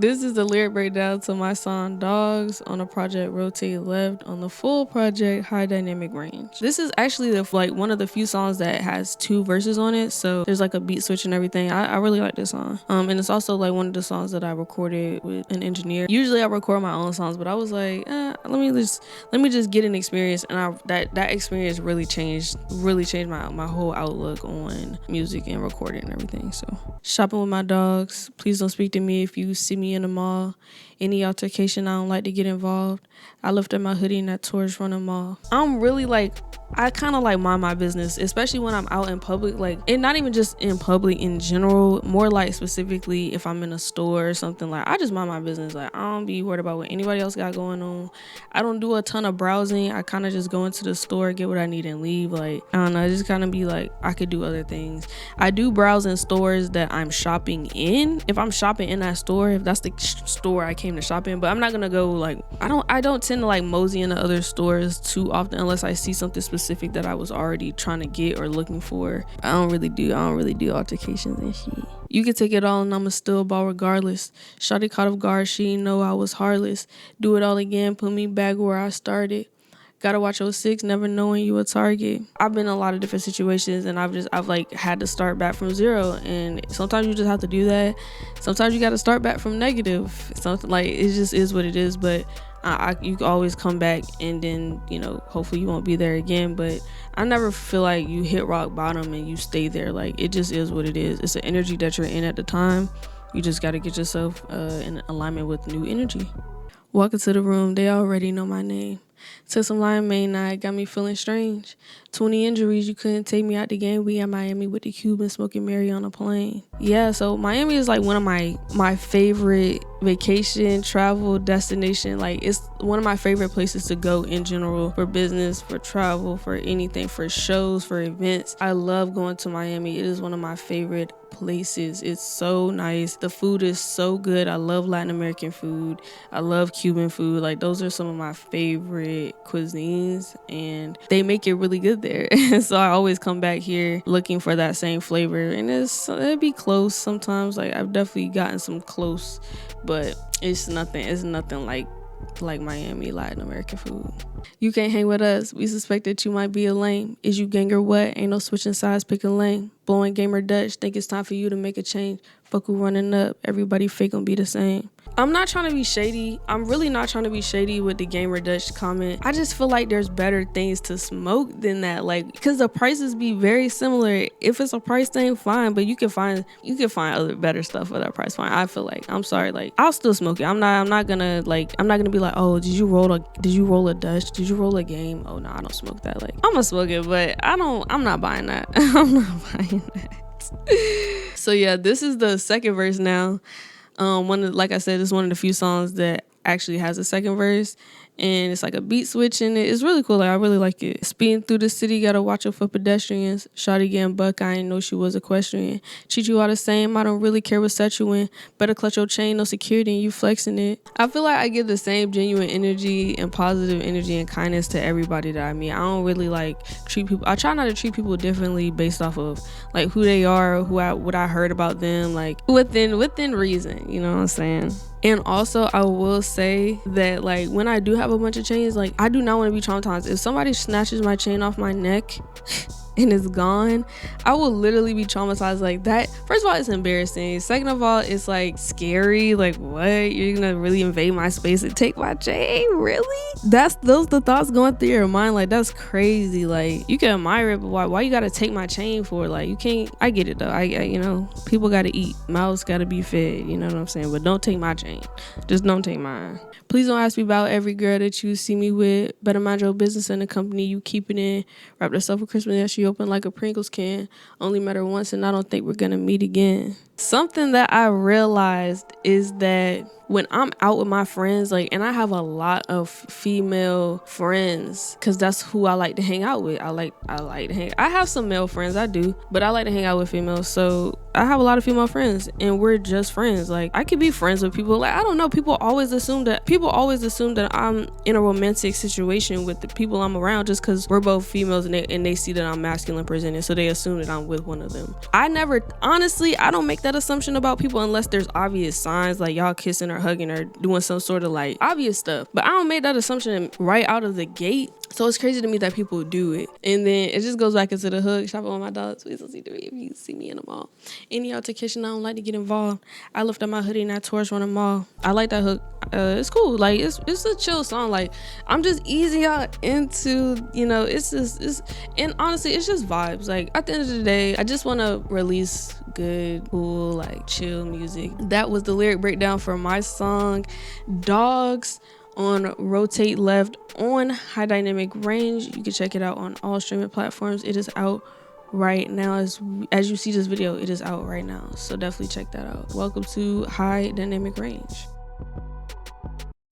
This is the lyric breakdown to my song Dawgs on the project Rotate Left on the full project High Dynamic Range. This is actually one of the few songs that has 2 verses on it, so there's like a beat switch and everything. I really like this song. And it's also like one of the songs that I recorded with an engineer. Usually I record my own songs, but I was like, let me just get an experience, and that experience really changed my whole outlook on music and recording and everything. So shopping with my dogs. Please don't speak to me if you see me in the mall. Any altercation, I don't like to get involved. I lifted my hoodie in that tourist running mall. I'm really I kind of mind my business, especially when I'm out in public, and not even just in public in general, more specifically if I'm in a store or something. I just mind my business. I don't be worried about what anybody else got going on. I don't do a ton of browsing. I kind of just go into the store, get what I need, and leave. I don't know, just kind of be I could do other things. I do browse in stores that I'm shopping in. If I'm shopping in that store, if that's the store I came to shop in, but I'm not gonna go I don't tend to mosey into other stores too often unless I see something specific that I was already trying to get or looking for. I don't really do altercations and shit. You can take it all and I'ma still ball regardless. Shawty caught off guard, she didn't know I was heartless. Do it all again, put me back where I started. Gotta watch 06, never knowing you a target. I've been in a lot of different situations and I've had to start back from zero, and sometimes you just have to do that. Sometimes you gotta start back from negative. Something it just is what it is, but you can always come back, and then hopefully you won't be there again. But I never feel like you hit rock bottom and you stay there. It just is what it is. It's the energy that you're in at the time. You just gotta get yourself in alignment with new energy. Walk into the room, they already know my name. Took some lion main night, got me feeling strange. 20 injuries, you couldn't take me out the game. We in Miami with the Cuban smoking Mary on a plane. Yeah, so Miami is one of my favorite vacation travel destination. It's one of my favorite places to go in general, for business, for travel, for anything, for shows, for events. I love going to Miami. It is one of my favorite places. It's so nice. The food is so good. I love Latin American food. I love Cuban food. Those are some of my favorite cuisines, and they make it really good there. So I always come back here looking for that same flavor, and it'd be close sometimes. I've definitely gotten some close, but it's nothing like Miami Latin American food. You can't hang with us. We suspect that you might be a lame. Is you gang or what? Ain't no switching sides, pick a lane. Blowing gamer Dutch, think it's time for you to make a change. Fuck who running up, everybody fake gon' be the same. I'm not trying to be shady. I'm really not trying to be shady with the gamer Dutch comment. I just feel like there's better things to smoke than that. Because the prices be very similar. If it's a price thing, fine, but you can find other better stuff for that price. Fine. I feel I'm sorry, I'll still smoke it. I'm not gonna be like, oh, did you roll a Dutch? Did you roll a game? Oh no, I don't smoke that. I'm gonna smoke it, but I'm not buying that. I'm not buying that. So yeah, this is the second verse now. Like I said, it's one of the few songs that actually has a second verse, and it's a beat switch in it. It's really cool. I really like it. Speeding through the city, gotta watch out for pedestrians. Shawty getting buck, I ain't know she was equestrian. Treat you all the same, I don't really care what set you in. Better clutch your chain, no security, and you flexing it. I feel like I give the same genuine energy and positive energy and kindness to everybody that I meet. I don't really treat people. I try not to treat people differently based off of who they are, what I heard about them, within reason. You know what I'm saying? And also, I will say that when I do have a bunch of chains, I do not want to be traumatized. If somebody snatches my chain off my neck and it's gone, I will literally be traumatized like that. First of all, it's embarrassing. Second of all, it's scary. What? You're gonna really invade my space and take my chain? Really? Those the thoughts going through your mind. That's crazy. You can admire it, but why you gotta take my chain for? You can't. I get it though. I people gotta eat. Mouths gotta be fed. You know what I'm saying? But don't take my chain. Just don't take mine. Please don't ask me about every girl that you see me with. Better mind your business and the company you keep it in. Wrap yourself for Christmas and she open like a Pringles can. Only met her once and I don't think we're gonna meet again. Something that I realized is that when I'm out with my friends, and I have a lot of female friends, because that's who I like to hang out with. I have some male friends, I do, but I like to hang out with females. So I have a lot of female friends, and we're just friends. I could be friends with people. I don't know. People always assume that I'm in a romantic situation with the people I'm around just because we're both females, and they see that I'm masculine presented, so they assume that I'm with one of them. I don't make that that assumption about people unless there's obvious signs like y'all kissing or hugging or doing some sort of like obvious stuff. But I don't make that assumption right out of the gate. So it's crazy to me that people do it. And then it just goes back into the hook. Shopping with my dogs. Please don't see me if you see me in the mall. Any altercation, I don't like to get involved. I lift up my hoodie and I torch on the mall. I like that hook. It's cool. Like it's a chill song. Like I'm just easing out into, you know, and honestly, it's just vibes. Like at the end of the day, I just want to release good, cool, like chill music. That was the lyric breakdown for my song Dawgs on Rotate Left on High Dynamic Range. You can check it out on all streaming platforms. It is out right now. As you see this video, it is out right now, so definitely check that out. Welcome to High Dynamic Range.